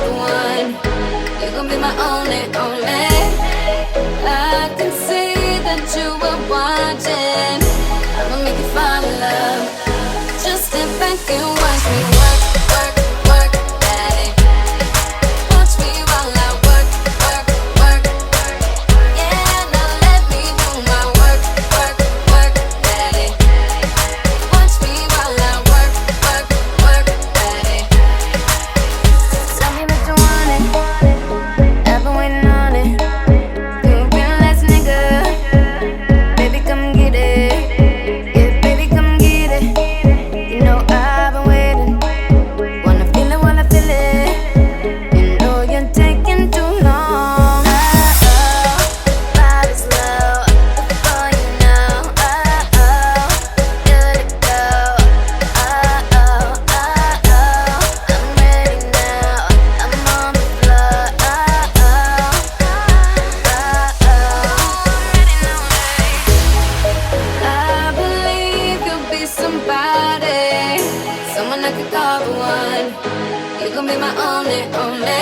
the one. You gon' be my only, only. I can see that you were watching. I'ma make you fall in love. Just sit back and watch me work, work, work, daddy. Watch me while I work, work, work. Yeah, now let me do my work, work, work, daddy. Watch me while I work, work, work, daddy. Tell me what you want it. I've been waiting on it. You a real ass nigga. Baby, come get it. Yeah, baby, come get it. You know I've been waiting. Wanna feel it while I feel it. You know you're taking too long. Vibe is low before you know. Good to go. I'm ready now. I'm on the floor. I believe you'll be somebody, someone I could call the one. You gon' be my only, only.